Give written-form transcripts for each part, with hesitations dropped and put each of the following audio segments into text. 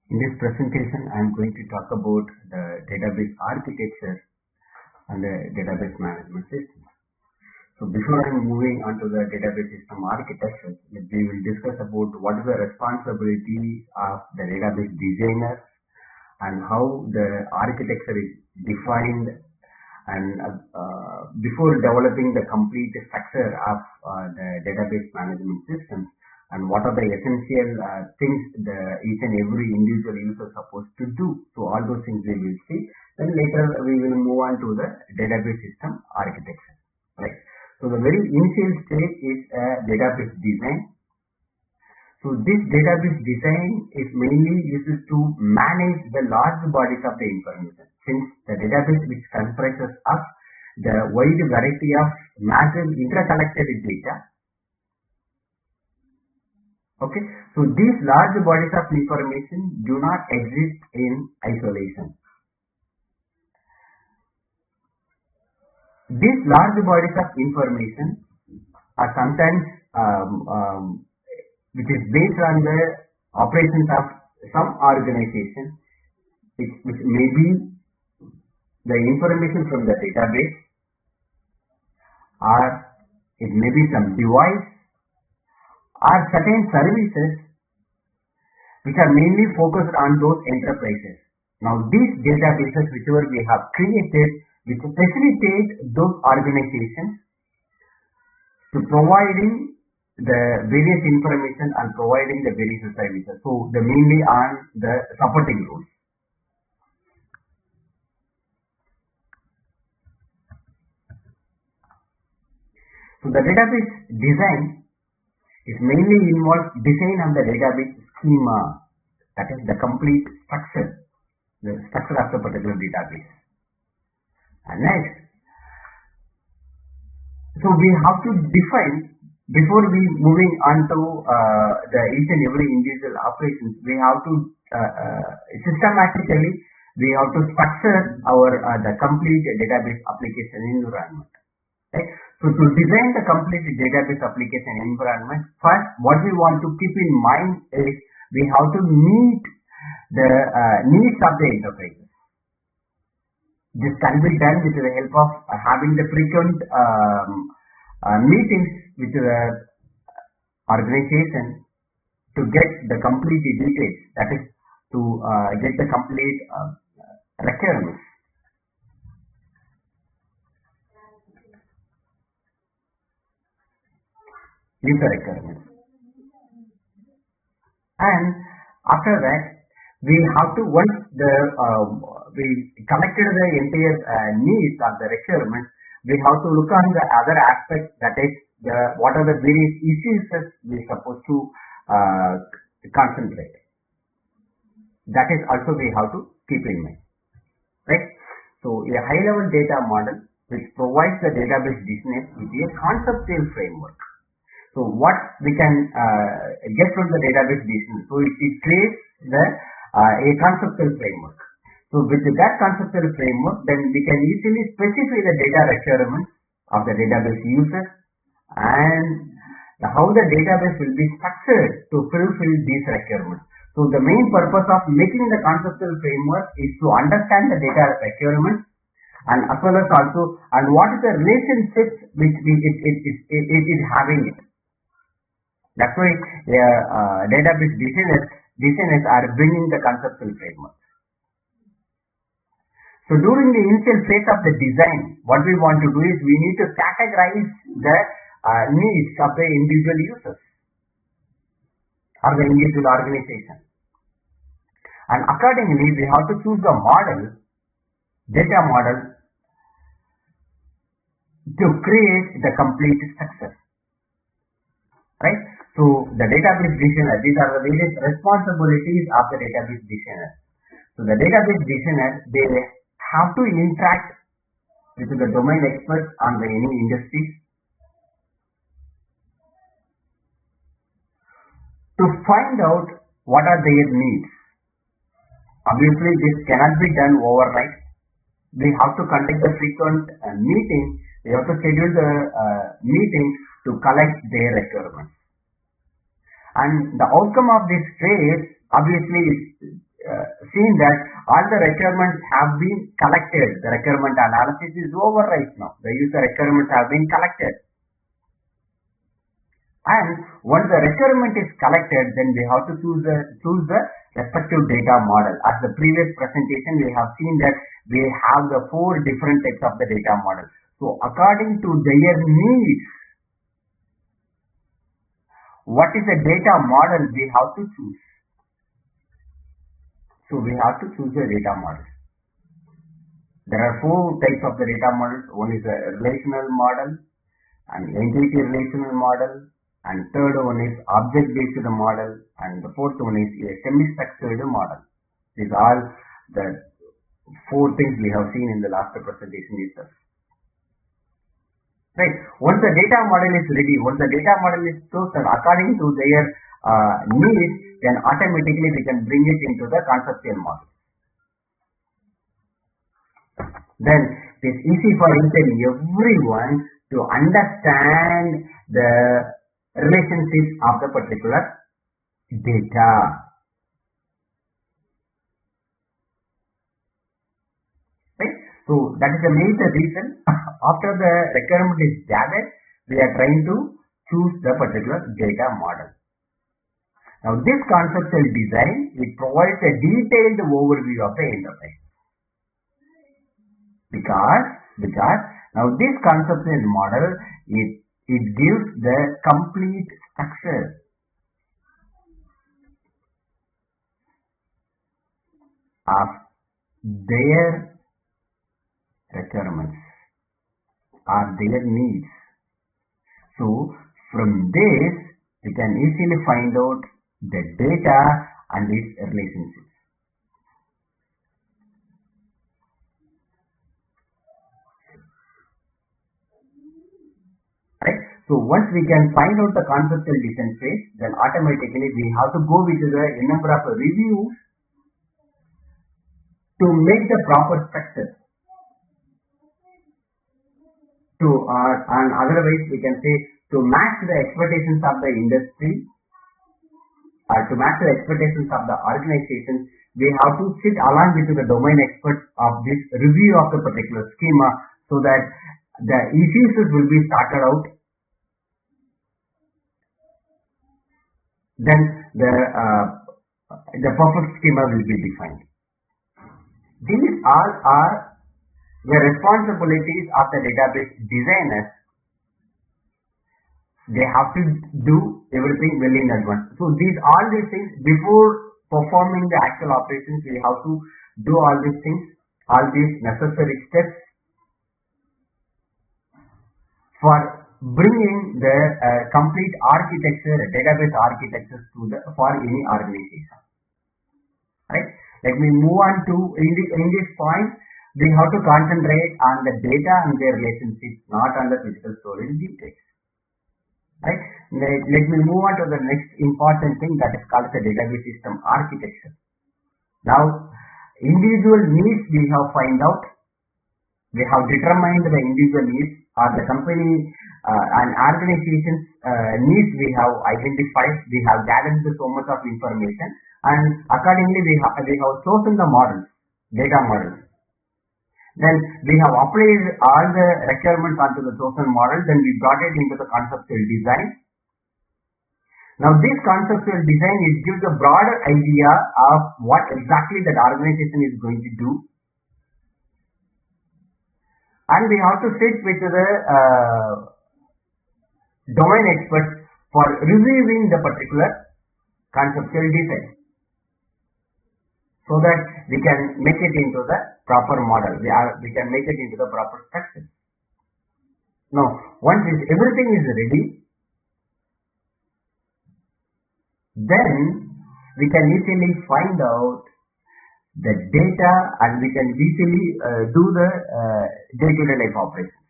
In this presentation, I am going to talk about the database architecture and the database management system. So before I am moving on to the database system architecture, we will discuss about what is the responsibility of the database designer and how the architecture is defined, and before developing the complete structure of the database management system, and what are the essential things each and every individual user is supposed to do. So all those things we will see. Then later we will move on to the database system architecture. Right. So the very initial stage is database design. So this database design is mainly used to manage the large bodies of the information. Since the database which comprises of the wide variety of massive interconnected data. Okay, so these large bodies of information do not exist in isolation. These large bodies of information are sometimes which is based on the operations of some organization, which may be the information from the database, or it may be some device, or certain services which are mainly focused on those enterprises. Now these databases whichever we have created, which facilitate those organizations to providing the various information and providing the various services. So they mainly on the supporting roles. So the database design is mainly involves design of the database schema, that is the complete structure, the structure of the particular database. And next, so we have to define, before we moving on to the each and every individual operations, we have to systematically we have to structure our the complete database application environment. Right? So to design the complete database application environment, first what we want to keep in mind is we have to meet the needs of the enterprises. This can be done with the help of having the frequent meetings with the organization to get the complete details, that is to get the complete requirements. User requirements, and after that we have to, once the we collected the entire needs of the requirements, we have to look on the other aspects, that is the what are the various issues that we are supposed to concentrate. That is also we have to keep in mind, right? So a high level data model which provides the database business with a conceptual framework. So what we can get from the database business, so it creates the a conceptual framework. So with that conceptual framework, then we can easily specify the data requirements of the database users and how the database will be structured to fulfill these requirements. So the main purpose of making the conceptual framework is to understand the data requirements, and as well as also and what is the relationships which it is having it. That's why database designers are bringing the conceptual framework. So during the initial phase of the design, what we want to do is we need to categorize the needs of the individual users or the individual organization. And accordingly, we have to choose the model, data model, to create the complete structure. Right? So the database designer, these are the various responsibilities of the database designer. So the database designer, they have to interact with the domain experts on the any industries to find out what are their needs. Obviously, this cannot be done overnight. We have to conduct the frequent meeting. We have to schedule the meeting to collect their requirements. And the outcome of this phase obviously is seen that all the requirements have been collected. The requirement analysis is over right now. The user requirements have been collected. And once the requirement is collected, then we have to choose the respective data model. As the previous presentation, we have seen that we have the 4 different types of the data model. So according to their needs, what is the data model we have to choose? So we have to choose the data model. There are 4 types of the data models. One is a relational model, an entity relational model, and third one is object-based model, and the fourth one is a semi-structured model. These are the 4 things we have seen in the last presentation itself. Right. Once the data model is ready, once the data model is chosen according to their needs, then automatically we can bring it into the conceptual model. Then it is easy for each and everyone to understand the relationships of the particular data. Right? So that is the major reason. After the requirement is gathered, we are trying to choose the particular data model. Now this conceptual design, it provides a detailed overview of the enterprise. Because now this conceptual model, it gives the complete structure of their requirements or their needs. So from this we can easily find out the data and its relationships. Right? So once we can find out the conceptual design phase, then automatically we have to go with the number of reviews to make the proper structure. And otherwise we can say to match the expectations of the industry or to match the expectations of the organization, we have to sit along with the domain experts of this review of the particular schema so that the issues will be started out. Then the perfect schema will be defined. These all are the responsibilities of the database designers. They have to do everything well in advance. So all these things before performing the actual operations, we have to do all these things, all these necessary steps for bringing the complete architecture, database architecture for any organization. Right? Let me move on to in this point. We have to concentrate on the data and their relationships, not on the physical storage details. Right? Let me move on to the next important thing, that is called the database system architecture. Now, individual needs we have find out. We have determined the individual needs or the company and organization's needs we have identified. We have gathered so much of information, and accordingly we have chosen the models, data models. Then we have applied all the requirements onto the chosen model. Then we brought it into the conceptual design. Now this conceptual design, it gives a broader idea of what exactly that organization is going to do. And we have to sit with the domain experts for reviewing the particular conceptual design, so that we can make it into the proper model. We can make it into the proper structure. Now, once everything is ready, then we can easily find out the data and we can easily do the day-to-day life operations.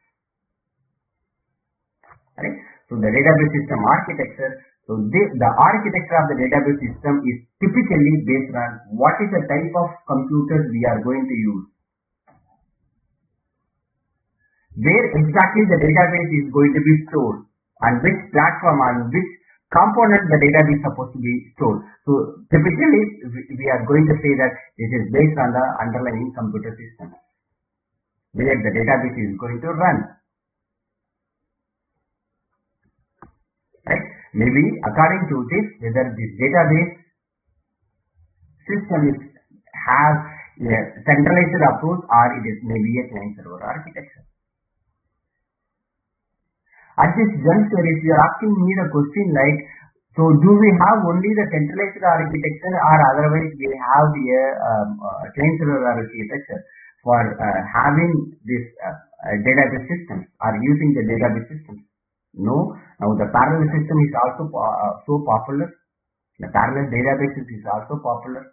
Right? So the database system architecture. So the architecture of the database system is typically based on what is the type of computers we are going to use, where exactly the database is going to be stored, and which platform and which component the database is supposed to be stored. So typically we are going to say that it is based on the underlying computer system where the database is going to run. Right? Maybe according to this, whether this database system has a centralized approach or it is maybe a client server architecture. At this juncture, if you are asking me the question like, so do we have only the centralized architecture or otherwise we have the client server architecture for having this database systems or using the database systems? No. Now the parallel system is also so popular. The parallel databases is also popular.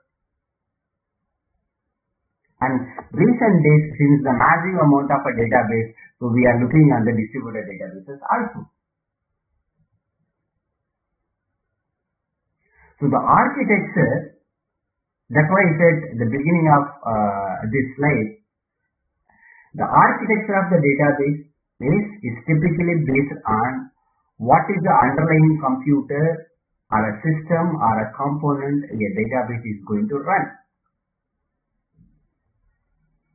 And recent days, since the massive amount of a database, so we are looking at the distributed databases also. So the architecture, that's why I said at the beginning of this slide, the architecture of the database is typically based on what is the underlying computer or a system or a component a database is going to run.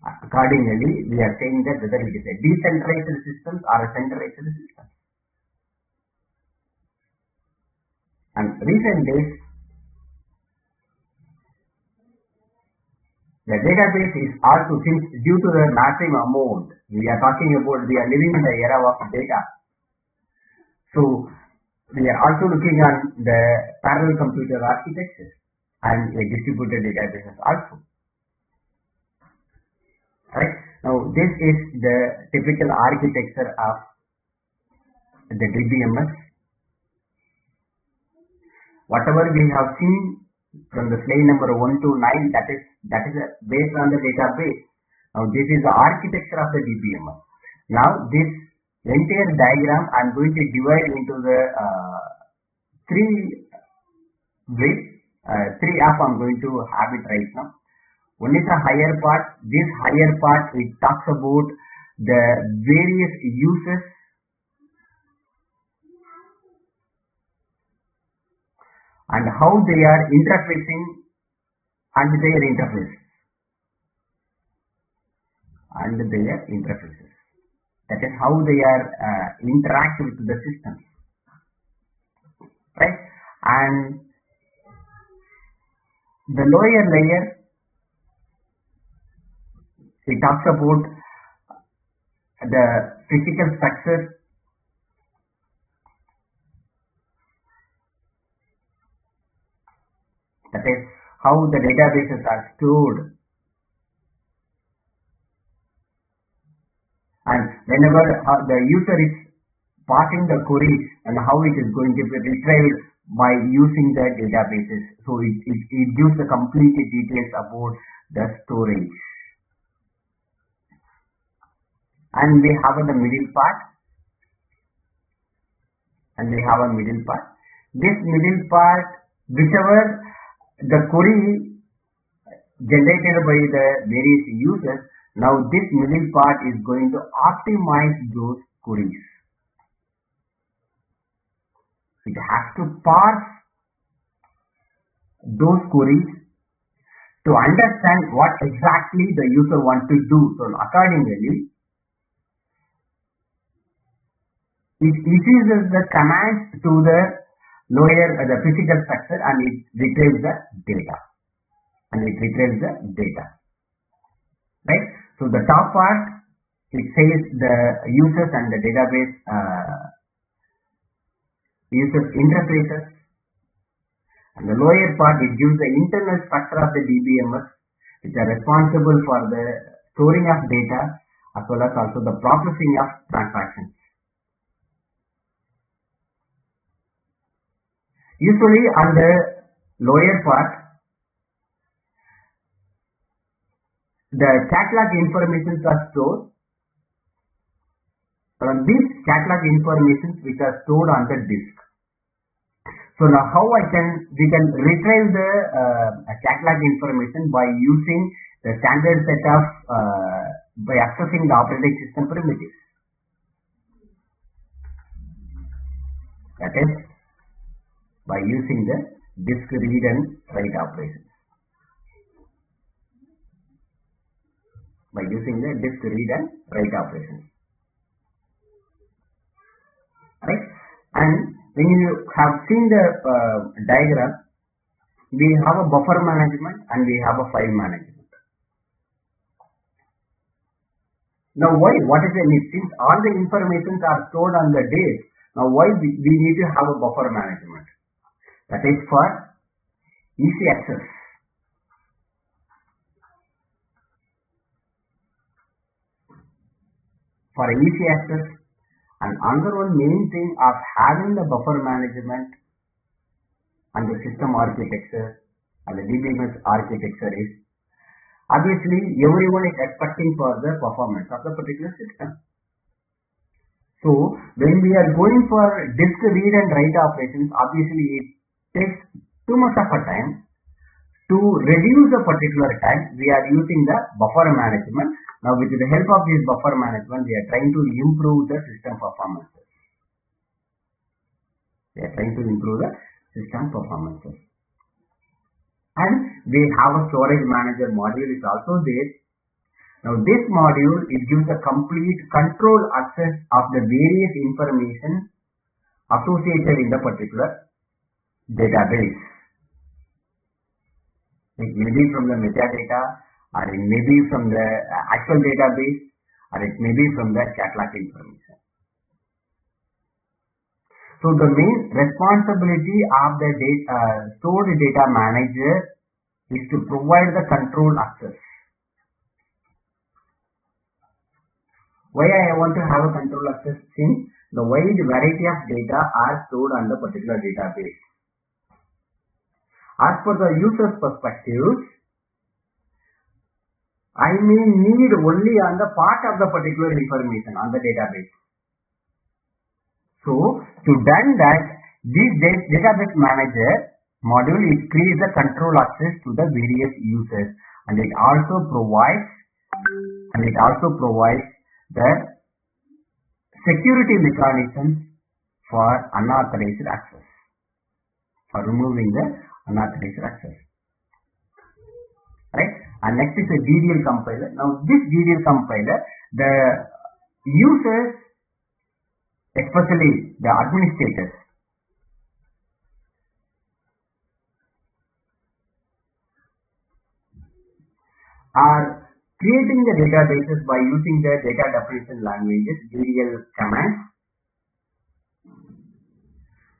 Accordingly, we are saying that whether it is a decentralized system or a centralized system. And recent days, the database is also, since due to the massive amount, we are talking about, we are living in the era of data. So, we are also looking at the parallel computer architecture and a distributed databases also. Right? Now, this is the typical architecture of the DBMS. Whatever we have seen from the slide number 1 to 9, that is based on the database. Now, this is the architecture of the DBMS. Now, this entire diagram I am going to divide into the three ways. Three I am going to have it right now. One is a higher part. This higher part, it talks about the various uses and how they are interfacing and their interfaces. That is how they are interact with the system. Right? And the lower layer, it talks about the physical structure, that is how the databases are stored, and whenever the user is passing the query and how it is going to be retrieved by using the databases. So it gives the complete details about the storage. And we have the middle part. This middle part, whichever the query generated by the various users, now this middle part is going to optimize those queries. It has to parse those queries to understand what exactly the user wants to do. So accordingly, it issues the commands to the lower the physical structure and it retrieves the data. Right? So the top part, it says the users and the database users interfaces, and the lower part, it gives the internal structure of the DBMS, which are responsible for the storing of data as well as also the processing of transactions. Usually on the lower part, the catalog informations are stored. These catalog informations which are stored on the disk. So now how we can retrieve the catalog information by using the standard set of by accessing the operating system primitives. That is by using the disk read and write operations. By using the disk read and write operations. Right? And when you have seen the diagram, we have a buffer management and we have a file management. Now why? What is the need? Since all the informations are stored on the disk, now why we need to have a buffer management? That is for easy access. For easy access, and another one main thing of having the buffer management and the system architecture and the DBMS architecture is obviously everyone is expecting for the performance of the particular system. So when we are going for disk read and write operations, obviously it takes too much of a time. To reduce the particular time, we are using the buffer management. Now with the help of this buffer management, we are trying to improve the system performances. We are trying to improve the system performances. And we have a storage manager module is also there. Now this module, it gives a complete control access of the various information associated in the particular database. It may be from the metadata, or it may be from the actual database, or it may be from the catalog information. So the main responsibility of the stored data manager is to provide the control access. Why I want to have a control access? Since the wide variety of data are stored on the particular database. As per the user's perspective, I may need only on the part of the particular information on the database. So to done that, this database manager module, it creates the control access to the various users, and it also provides the security mechanisms for unauthorized access, for removing the unauthorized access. Right? And next is a DDL compiler. Now this DDL compiler, the users, especially the administrators, are creating the databases by using the data definition languages, DDL commands.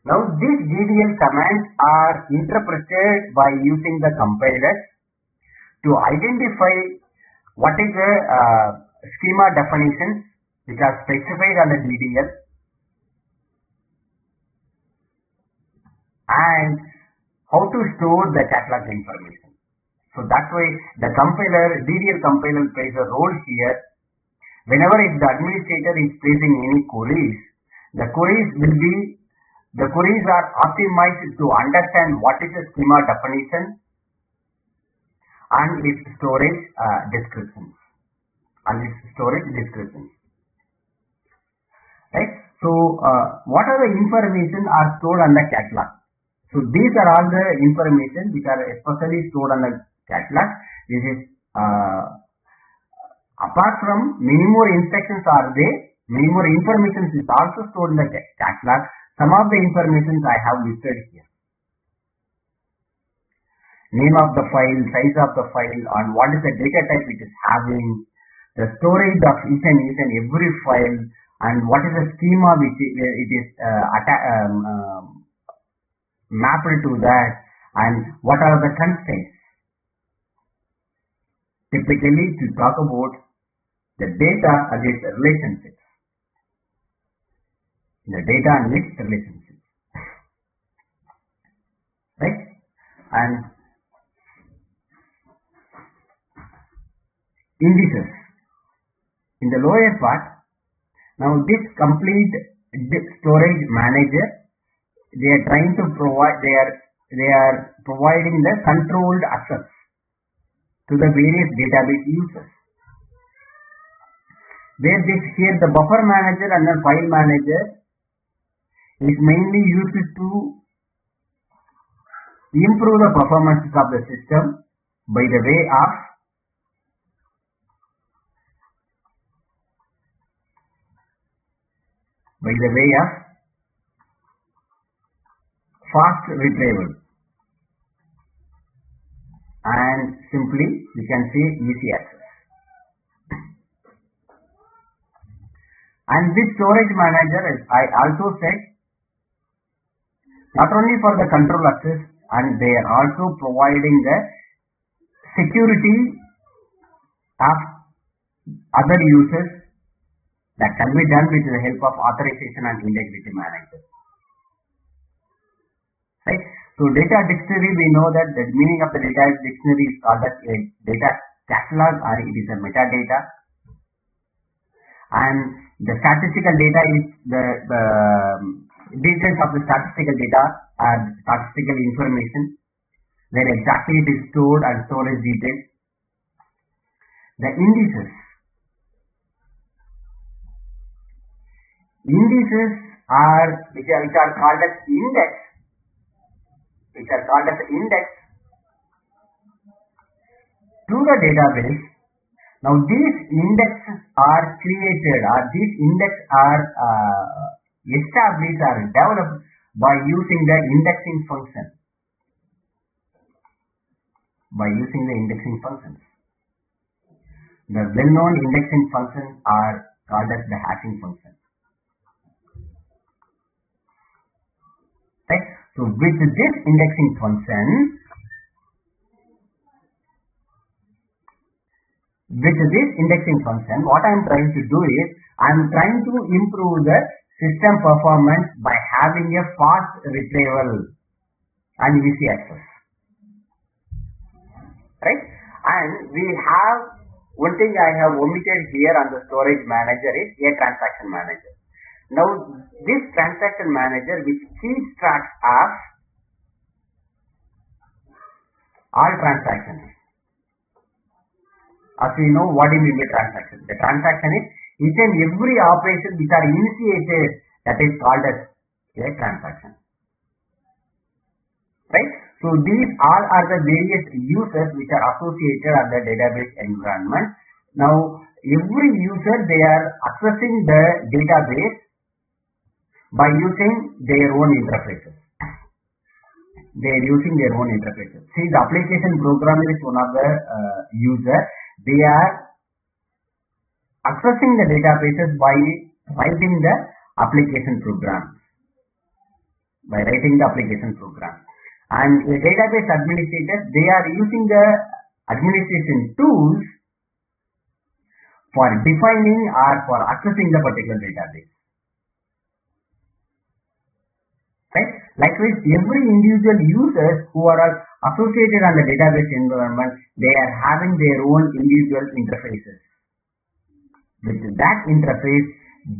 Now these DDL commands are interpreted by using the compilers to identify what is the schema definitions which are specified on the DDL, and how to store the catalog information. So that way the compiler, DDL compiler plays a role here. Whenever if the administrator is facing any queries, the queries are optimized to understand what is the schema definition and its storage descriptions. Right? So what are the information are stored on the catalog? So these are all the information which are especially stored on the catalog. This is apart from many more instructions are there, many more information is also stored in the catalog. Some of the information I have listed here. Name of the file, size of the file, and what is the data type it is having, the storage of each and every file, and what is the schema which it is mapped to that, and what are the constraints. Typically, to talk about the data and its relationships. The data and its relationships. Right? And indices. In the lower part, now this complete storage manager, they are trying to provide, they are providing the controlled access to the various database users. Where here the buffer manager and the file manager is mainly used to improve the performance of the system by the way of fast retrieval, and simply you can say easy access. And this storage manager, as I also said, not only for the control access, and they are also providing the security of other users that can be done with the help of authorization and integrity manager. Right? So data dictionary, we know that the meaning of the data dictionary is called as a data catalog, or it is a metadata. And the statistical data is the details of the statistical data and statistical information, where exactly it is stored and storage details. The indices are which are called as index, to the database. Now these indexes are created, or these indexes are established or developed by using the indexing function. The well-known indexing functions are called as the hashing function. Right? So with this indexing function, what I am trying to do is, I am trying to improve the system performance by having a fast retrieval and easy access. Right? And we have one thing I have omitted here on the storage manager is a transaction manager. Now this transaction manager, which keeps track of all transactions. As we know, what is a transaction? The transaction is each and every operation which are initiated, that is called as a transaction. Right? So these all are the various users which are associated on the database environment. Now every user, they are accessing the database by using their own interfaces. See, the application programmer is one of the user. They are accessing the databases by writing the application program. And the database administrators, they are using the administration tools for defining or for accessing the particular database. Right? Likewise, every individual users who are associated on the database environment, they are having their own individual interfaces. With that interface,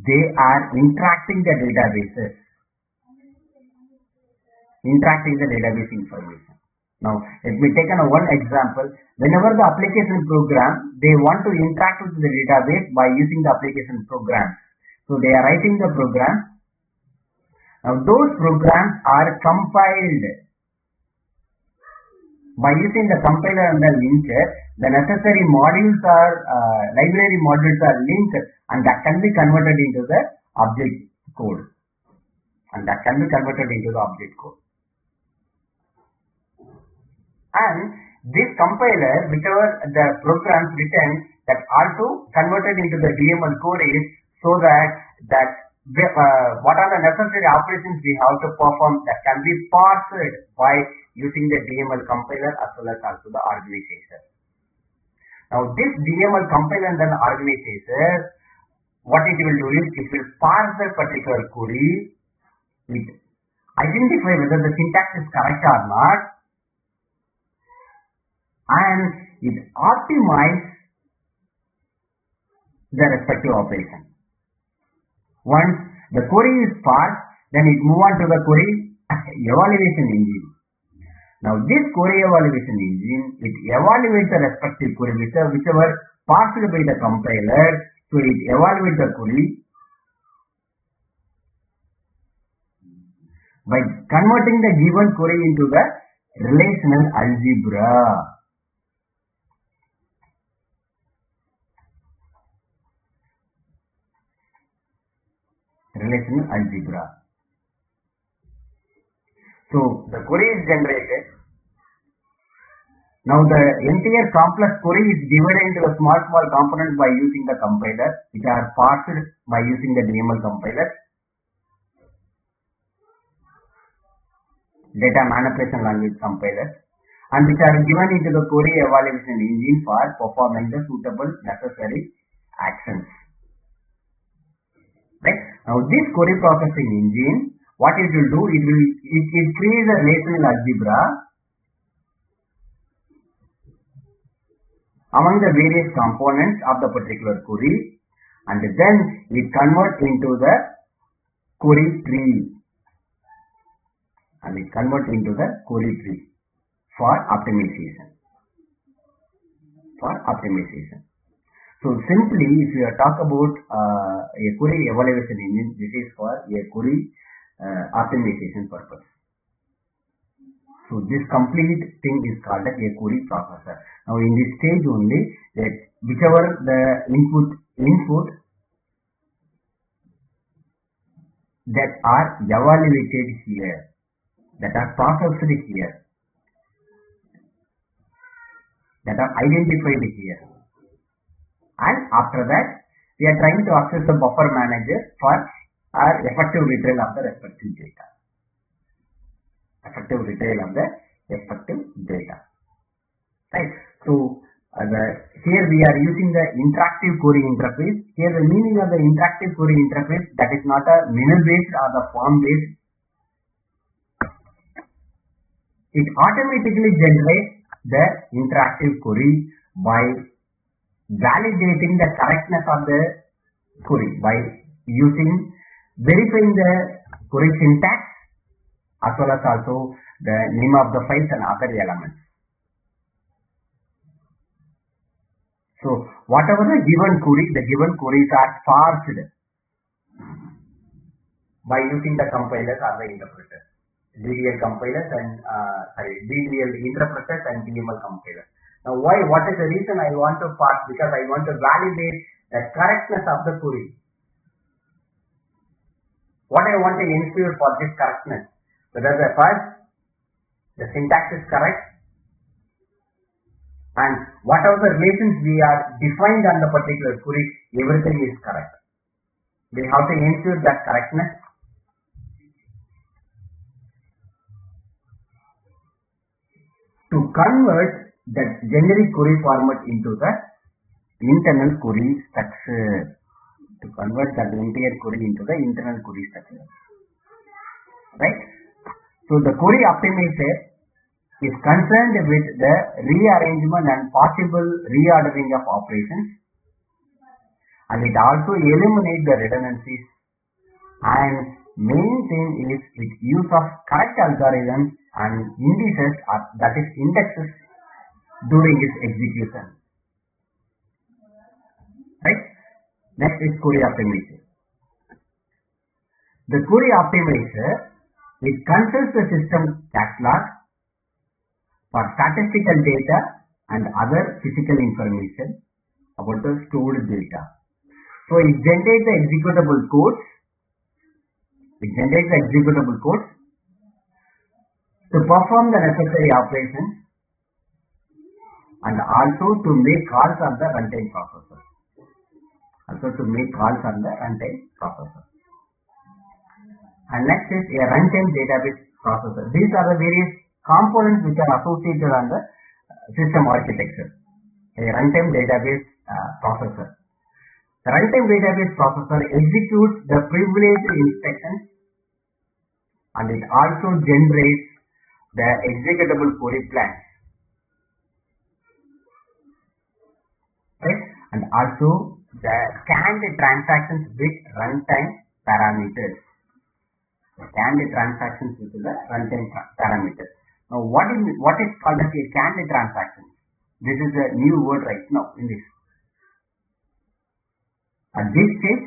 they are interacting the database information. Now, let me take one example. Whenever the application program, they want to interact with the database by using the application program. So they are writing the program. Now those programs are compiled by using the compiler and the linker. The necessary modules are library modules are linked, and that can be converted into the object code. And this compiler, whichever the programs written, that also converted into the DML code is so that what are the necessary operations we have to perform, that can be parsed by using the DML compiler as well as also the organizer. Now this DML compiler and then organizer, what it will do is, it will parse the particular query, it identify whether the syntax is correct or not, and it optimizes the respective operation. Once the query is parsed, then it move on to the query evaluation engine. Now this query evaluation engine, it evaluates the respective query whichever parsed by the compiler. So it evaluates the query by converting the given query into the Relational algebra. Relational algebra. So the query is generated. Now the entire complex query is divided into a small components by using the compiler, which are parsed by using the DML compiler. Data manipulation language compilers, and which are given into the query evaluation engine for performing the suitable necessary actions. Right? Now this query processing engine, what it will do, it creates a relational algebra among the various components of the particular query, and then it converts into the query tree. And it converts into the query tree for optimization. So simply, if you talk about a query evaluation engine, this is for a query optimization purpose. So this complete thing is called a query processor. Now in this stage only, that whichever the input that are evaluated here, that are processed here, that are identified here, and after that we are trying to access the buffer manager for our effective retrieval of the respective data. Right. So here we are using the interactive query interface. Here the meaning of the interactive query interface, that is not a menu based or the form based. It automatically generates the interactive query by validating the correctness of the query by verifying the query syntax as well as also the name of the files and other elements. So whatever the given queries are parsed by using the compilers or the interpreters. DDL compilers and DDL interpreters and DML compilers. Now what is the reason I want to parse? Because I want to validate the correctness of the query. What I want to ensure for this correctness, whether the syntax is correct, and whatever the relations we are defined on the particular query, everything is correct. We have to ensure that correctness. To convert that generic query format into the internal query structure. Right? So the query optimizer is concerned with the rearrangement and possible reordering of operations, and it also eliminates the redundancies, and main thing is its use of correct algorithms and indices, that is indexes, during its execution. Right? Next is query optimizer. The query optimizer, it considers the system catalog for statistical data and other physical information about the stored data. So it generates the executable codes. To perform the necessary operations and also to make calls on the runtime processor. And next is a runtime database processor. These are the various components which are associated on the system architecture. A runtime database processor. The runtime database processor executes the privileged instructions, and it also generates the executable query plans. Right? And also the scanned transactions with runtime parameters. Now what is called as a scanned transaction? This is a new word right now in this. At this stage,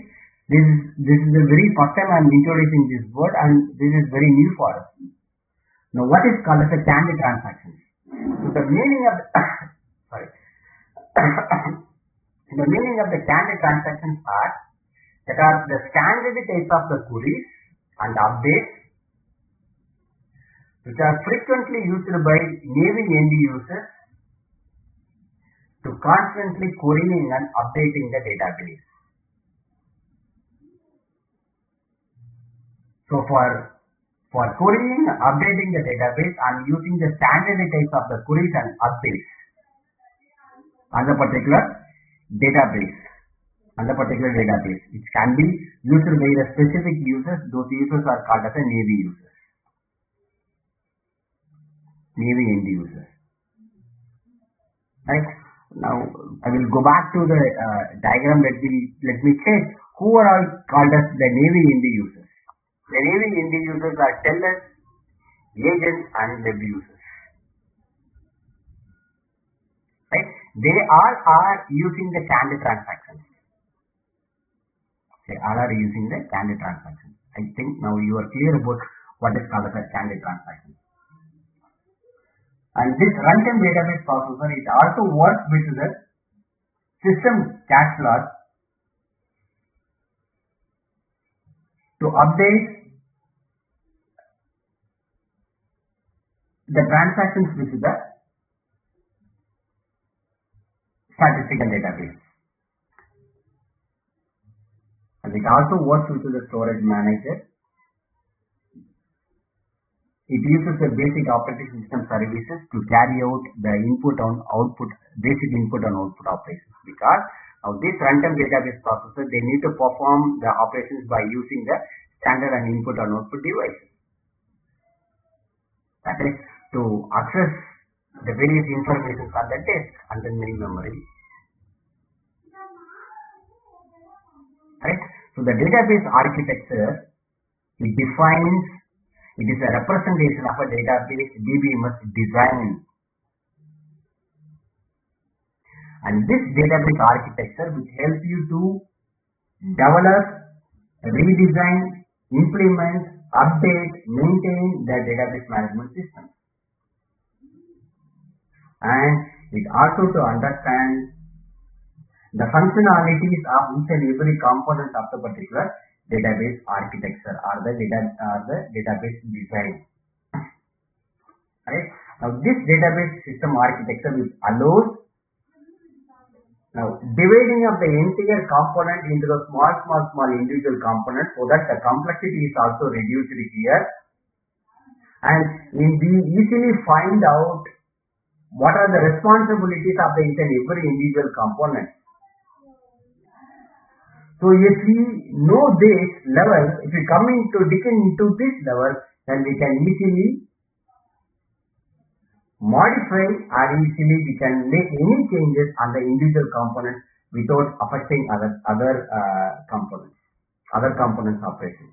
this is the very first time I am introducing this word, and this is very new for us. Now, what is called as a candid transactions? So, the meaning of the sorry, the meaning of the candid transactions are that are the standard types of the queries and updates which are frequently used by Navy end users to constantly querying and updating the database. So for querying and updating the database, I am using the standard types of the queries and updates on the particular database. It can be used by the specific users. Those users are called as a Navy users. Navy end users. Right. Now I will go back to the diagram. Let me check who are all called as the Navy end users. The Navy end users are tellers, agents, and web users. Right. They all are using the candid transactions. They all are using the candid transactions. I think now you are clear about what is called as a candid transaction. And this runtime database processor, it also works with the system cache log to update the transactions with the statistical database. And it also works with the storage manager. It uses the basic operating system services to carry out the basic input and output operations, because now this runtime database processor, they need to perform the operations by using the standard and input and output devices. That is to access the various information on the disk and the main memory. Right? So the database architecture, it is a representation of a database DBMS design. And this database architecture which helps you to develop, redesign, implement, update, maintain the database management system. And it also to understand the functionalities of each and every component of the particular database architecture or the database design. Right? Now this database system architecture which allows now dividing of the entire component into the small individual components, so that the complexity is also reduced here, and we easily find out what are the responsibilities of the each and every individual component. So if we know this level, if we come into digging into this level, then we can easily modify or easily we can make any changes on the individual components without affecting other components operations.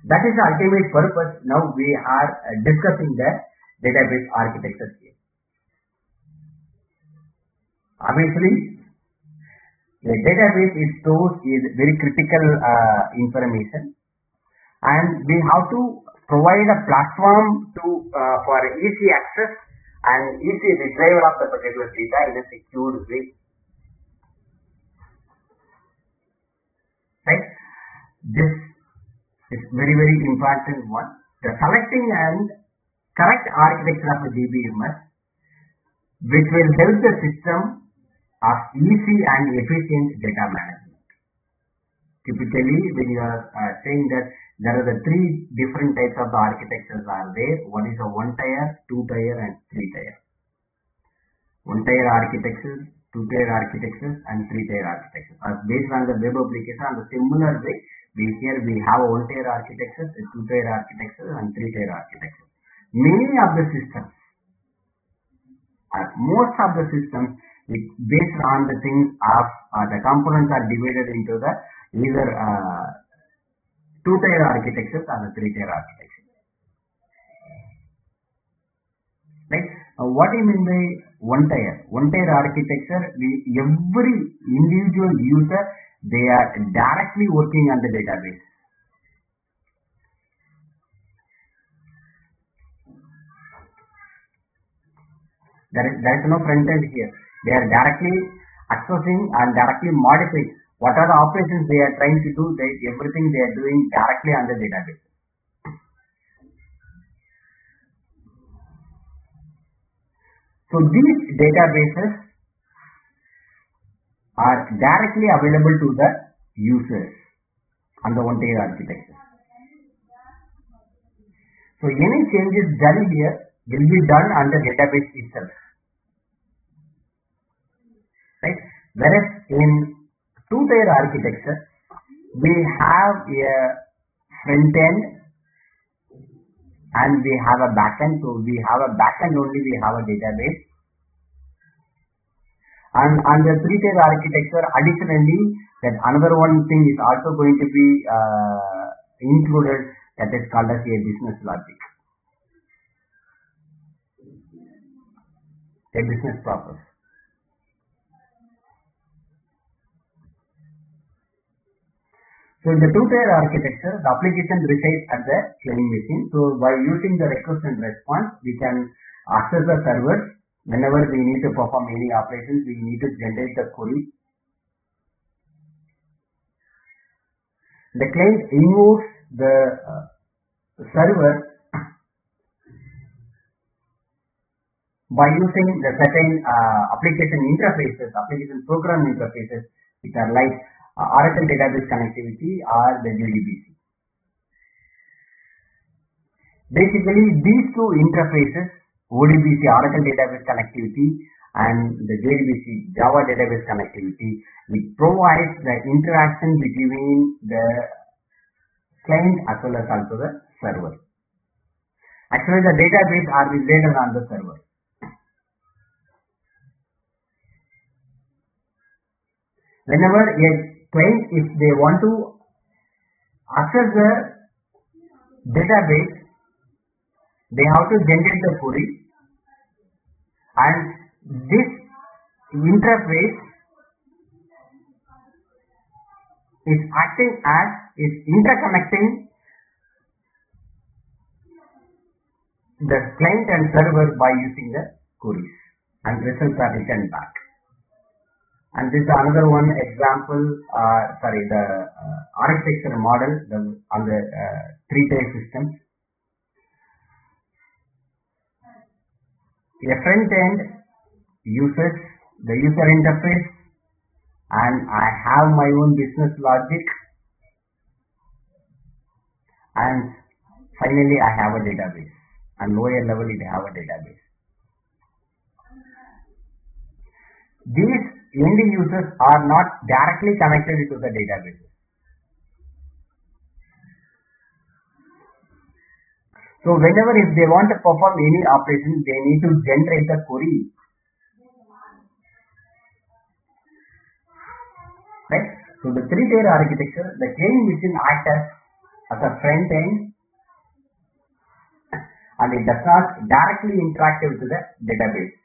That is the ultimate purpose. Now we are discussing the database architecture here. Obviously, the database it stores is very critical information, and we have to provide a platform to for easy access and easy retrieval of the particular data in a secure way. Right? This is very important one. The selecting and correct architecture of a DBMS, which will help the system of easy and efficient data management. Typically, when you are saying that there are the three different types of the architectures are there. One is a 1-tier, 2-tier, and 3-tier. 1-tier architectures, 2-tier architectures, and 3-tier architectures. As based on the web application, on the similar way, we have a 1-tier architectures, a 2-tier architecture, and 3-tier architecture. Many of the systems, most of the systems, based on the things of the components are divided into the either 2-tier architectures or the 3-tier architecture. Right? What do you mean by 1-tier? 1-tier architecture, every individual user, they are directly working on the database. There is no front end here. They are directly accessing and directly modifying. What are the operations they are trying to do? Everything they are doing directly on the database. So these databases are directly available to the users on the one-tier architecture. So any changes done here will be done on the database itself, right? Whereas in two-tier architecture, we have a front end and we have a backend. So we have a backend only, we have a database. And on the three-tier architecture, additionally, that another one thing is also going to be included, that is called as a business logic, a business process. So in the two-tier architecture, the application resides at the client machine. So by using the request and response, we can access the servers. Whenever we need to perform any operations, we need to generate the query. The client invokes the server by using the certain application interfaces, application program interfaces, which are like Oracle Database Connectivity or the JDBC. Basically, these two interfaces, ODBC, Oracle Database Connectivity, and the JDBC, Java Database Connectivity, which provides the interaction between the client as well as also the server. Actually, the database are resided on the server. Whenever a client, if they want to access the database, they have to generate the query, and this interface is acting as is interconnecting the client and server by using the queries, and results are returned back. And this is another one example, the architecture model on the three-tier systems. A front end uses the user interface, and I have my own business logic, and finally I have a database, and lower level it have a database. These end users are not directly connected to the database. So whenever if they want to perform any operation, they need to generate the query. Right? So the three-tier architecture, the client machine acts as a front end, and it does not directly interact with the database.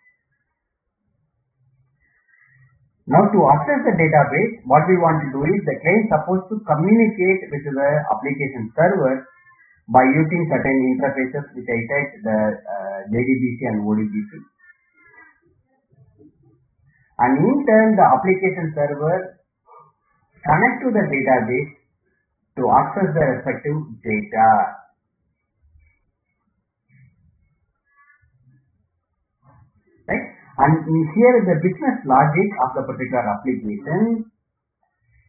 Now to access the database, what we want to do is the client is supposed to communicate with the application server by using certain interfaces which I said, the JDBC and ODBC. And in turn, the application server connect to the database to access the respective data. Right? And here the business logic of the particular application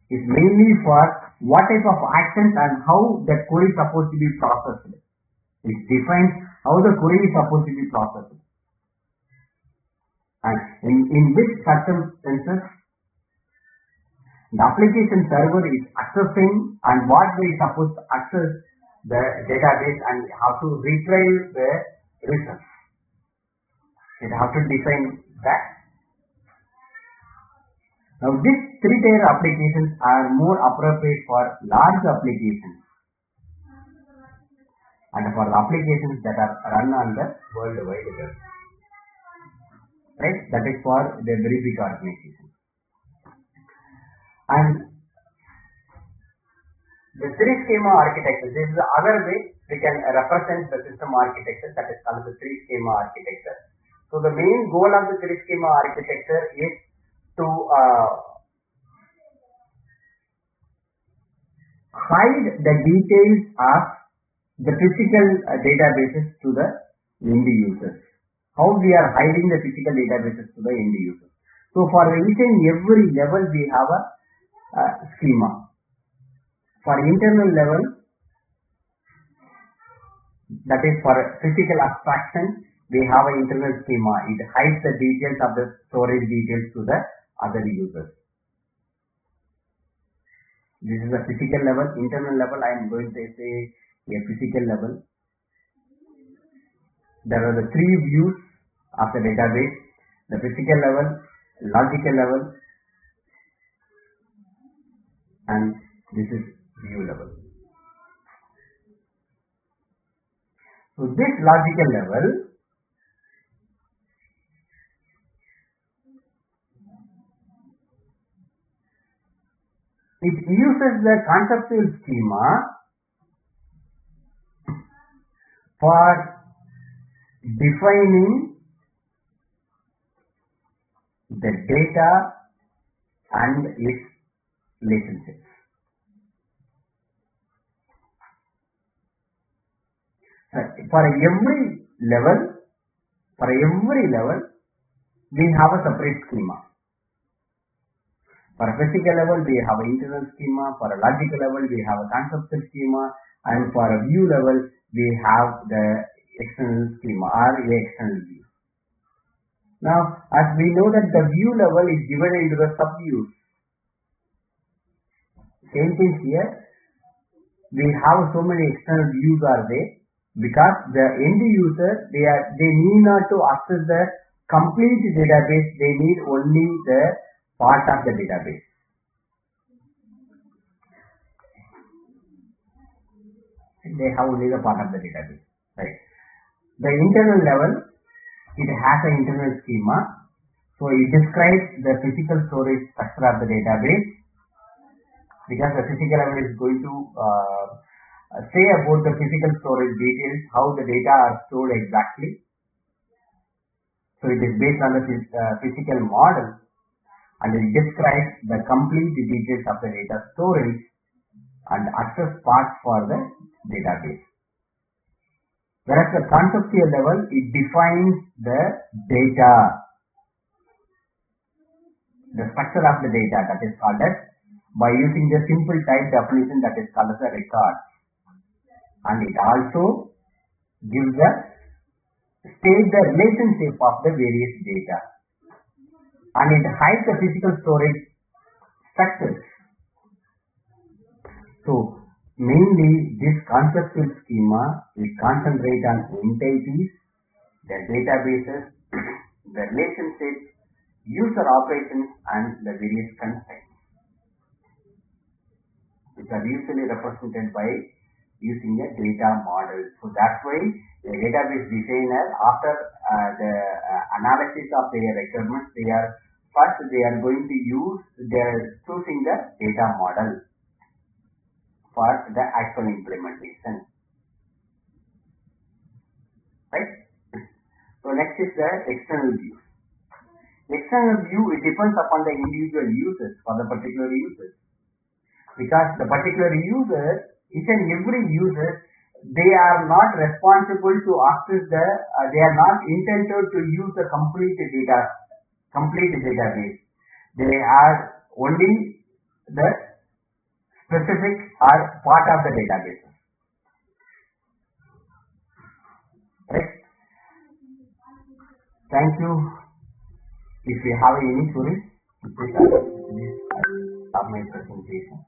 is mainly for what type of actions and how the query is supposed to be processed. It defines how the query is supposed to be processed. And in which circumstances the application server is accessing and what they are supposed to access the database and how to retrieve the results. It has to define that. Now these three-tier applications are more appropriate for large applications and for the applications that are run on the World Wide Web. Right? That is for the very big organizations. And the three-schema architecture, this is the other way we can represent the system architecture, that is called the three-schema architecture. So the main goal of the grid schema architecture is to hide the details of the physical databases to the end users. How we are hiding the physical databases to the end users. So for each and every level we have a schema. For internal level, that is for physical abstraction, we have an internal schema. It hides the details of the storage details to the other users. This is the physical level. Internal level, I am going to say a physical level. There are the three views of the database: the physical level, logical level, and this is view level. So this logical level it uses the conceptual schema for defining the data and its relationships. For every level, we have a separate schema. For a physical level, we have an internal schema. For a logical level, we have a conceptual schema. And for a view level, we have the external schema or a external view. Now, as we know that the view level is divided into the subviews. Same thing here. We have so many external views are there because the end user they need not to access the complete database. They need only the part of the database. They have only the part of the database, right? The internal level, it has an internal schema. So it describes the physical storage structure of the database, because the physical level is going to say about the physical storage details, how the data are stored exactly. So it is based on the physical model, and it describes the complete details of the data storage and access path for the database. Whereas the conceptual level, it defines the data, the structure of the data, that is called as, by using the simple type definition, that is called as a record. And it also gives the state the relationship of the various data. And it hides the physical storage structures. So mainly this conceptual schema will concentrate on entities, their databases, the relationships, user operations, and the various constraints, which are usually represented by using a data model. So that's why the database designer, after the analysis of their requirements, they are going to use, they are choosing the data model for the actual implementation. Right? So next is the external view. External view, it depends upon the individual users for the particular users. Because the particular user, each and every user, they are not responsible to access the, they are not intended to use the complete database. They are only the specific or part of the database. Right? Thank you. If you have any queries, please stop my presentation.